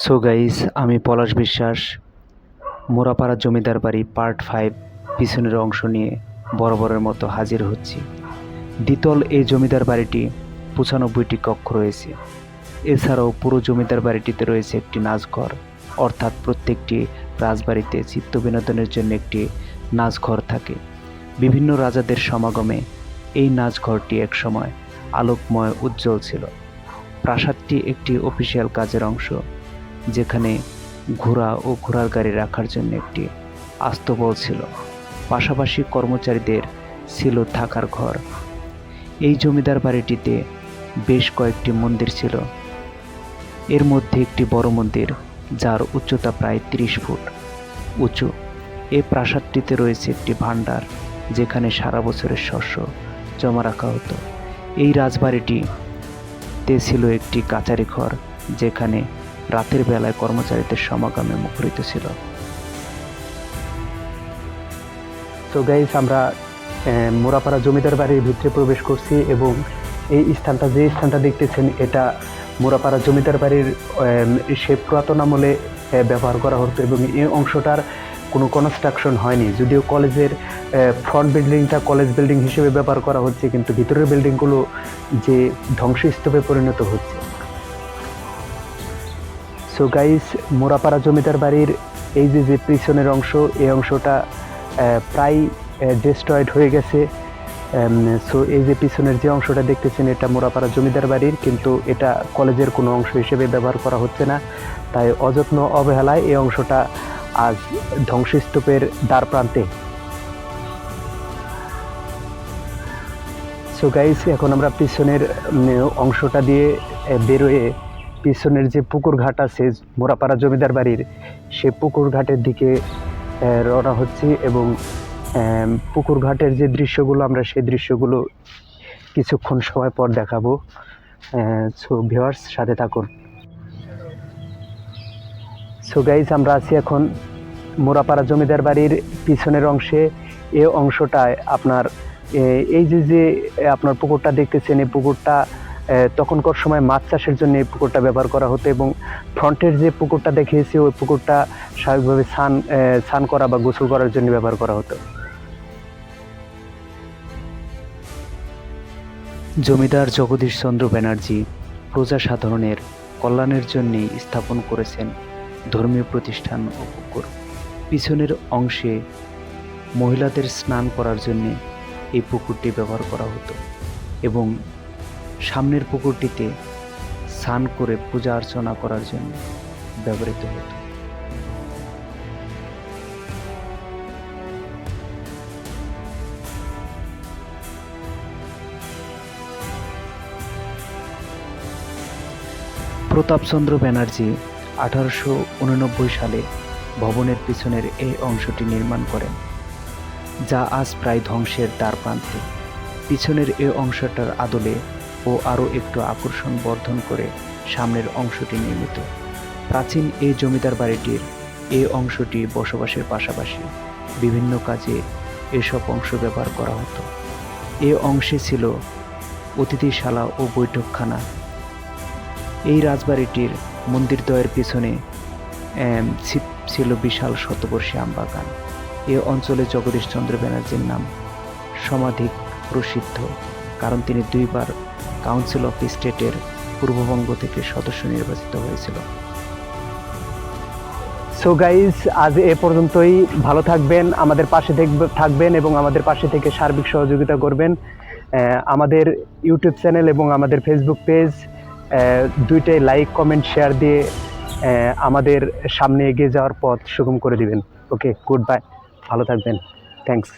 So guys, আমি পলাশ বিশ্বাস মোরাপাড়া জমিদার বাড়ি পার্ট 5 পিছনের অংশ নিয়ে বরাবরের মতো হাজির হচ্ছি। দ্বিতল এই জমিদার বাড়িটি 95টি কক্ষ রয়েছে। এছাড়াও পুরো জমিদার বাড়িটিতে রয়েছে একটি নাচঘর, অর্থাৎ প্রত্যেকটি রাজবাড়িতে চিত্ত বিনোদনের জন্য একটি নাচঘর থাকে। বিভিন্ন রাজাদের সমাগমে এই নাচঘরটি একসময় আলোকময় উজ্জ্বল ছিল। প্রাসাদটি একটি অফিসিয়াল কাজের অংশ, যেখানে ঘোড়া ও ঘোড়ার গাড়ি রাখার জন্য একটি আস্তাবল ছিল। পাশাপাশি কর্মচারীদের ছিল থাকার ঘর। এই জমিদার বাড়িটিতে বেশ কয়েকটি মন্দির ছিল। এর মধ্যে একটি বড় মন্দির, যার উচ্চতা প্রায় 30 ফুট উঁচু। এই প্রাসাদটিতে রয়েছে একটি ভাণ্ডার, যেখানে সারা বছরের শস্য জমা রাখা হতো। এই রাজবাড়িটিতে ছিল একটি কাচারি ঘর, যেখানে রাতের বেলায় কর্মচারীদের সমাগমে মুখরিত ছিল। তো গাইস, আমরা মোরাপাড়া জমিদার বাড়ির ভিতরে প্রবেশ করছি এবং এই স্থানটা দেখতেছেন, এটা মোরাপাড়া জমিদার বাড়ির সে পুরাতন আমলে ব্যবহার করা হতো এবং এই অংশটার কোনো কনস্ট্রাকশন হয়নি। যদিও কলেজের ফ্রন্ট বিল্ডিংটা কলেজ বিল্ডিং হিসেবে ব্যবহার করা হচ্ছে, কিন্তু ভিতরের বিল্ডিংগুলো যে ধ্বংসস্তূপে পরিণত হচ্ছে। সো গাইস, মোরাপাড়া জমিদার বাড়ির এই যে পিছনের অংশ, এই অংশটা প্রায় ডিস্ট্রয়েড হয়ে গেছে। সো এই যে পিছনের যে অংশটা দেখতেছেন, এটা মোরাপাড়া জমিদার বাড়ির, কিন্তু এটা কলেজের কোনো অংশ হিসেবে ব্যবহার করা হচ্ছে না। তাই অযত্ন অবহেলায় এই অংশটা আজ ধ্বংসস্তূপের দ্বার প্রান্তে। সো গাইস, এখন আমরা পিছনের অংশটা দিয়ে বেরোয়ে পিছনের যে পুকুর ঘাট আছে মোরাপাড়া জমিদার বাড়ির, সে পুকুর ঘাটের দিকে রওনা হচ্ছি এবং পুকুর ঘাটের যে দৃশ্যগুলো, আমরা সেই দৃশ্যগুলো কিছুক্ষণ সময় পর দেখাবো। সো ভিউয়ার্স, সাথে থাকুন। সো গাইস, আমরা আছি এখন মোরাপাড়া জমিদার বাড়ির পিছনের অংশে। এই অংশটায় আপনার এই যে আপনার পুকুরটা দেখতেছেন, এই পুকুরটা তখনকার সময় মাছ চাষের জন্য এই পুকুরটা ব্যবহার করা হতো এবং ফ্রন্টের যে পুকুরটা দেখিয়েছি, ওই পুকুরটা স্বাভাবিকভাবে স্নান করা বা গোসল করার জন্য ব্যবহার করা হতো। জমিদার জগদীশচন্দ্র ব্যানার্জি প্রজা সাধারণের কল্যাণের জন্যে স্থাপন করেছেন ধর্মীয় প্রতিষ্ঠান ও পুকুর। পিছনের অংশে মহিলাদের স্নান করার জন্য এই পুকুরটি ব্যবহার করা হতো এবং সামনের পুকুরটিতে স্নান করে পূজা অর্চনা করার জন্য ব্যবহৃত হতো। প্রতাপচন্দ্র ব্যানার্জি 1889 সালে ভবনের পিছনের এই অংশটি নির্মাণ করেন, যা আজ প্রায় ধ্বংসের দ্বার প্রান্তে। পিছনের এই অংশটার আদলে ও আরও একটু আকর্ষণ বর্ধন করে সামনের অংশটি নির্মিত। প্রাচীন এই জমিদার বাড়িটির এই অংশটি বসবাসের পাশাপাশি বিভিন্ন কাজে এসব অংশ ব্যবহার করা হতো। এই অংশে ছিল অতিথিশালা ও বৈঠকখানা। এই রাজবাড়িটির মন্দিরদ্বয়ের পিছনে ছিল বিশাল শতবর্ষী আমবাগান। এ অঞ্চলে জগদীশচন্দ্র ব্যানার্জির নাম সমাধিক প্রসিদ্ধ, কারণ তিনি 2 বার কাউন্সিল অফ স্টেটের পূর্ববঙ্গ থেকে সদস্য নির্বাচিত হয়েছিল। সো গাইজ, আজ এ পর্যন্তই। ভালো থাকবেন, আমাদের পাশে থাকবেন এবং আমাদের পাশে থেকে সার্বিক সহযোগিতা করবেন। আমাদের ইউটিউব চ্যানেল এবং আমাদের ফেসবুক পেজ দুইটাই লাইক, কমেন্ট, শেয়ার দিয়ে আমাদের সামনে এগিয়ে যাওয়ার পথ সুগম করে দিবেন। ওকে, গুড বাই, ভালো থাকবেন, থ্যাংকস।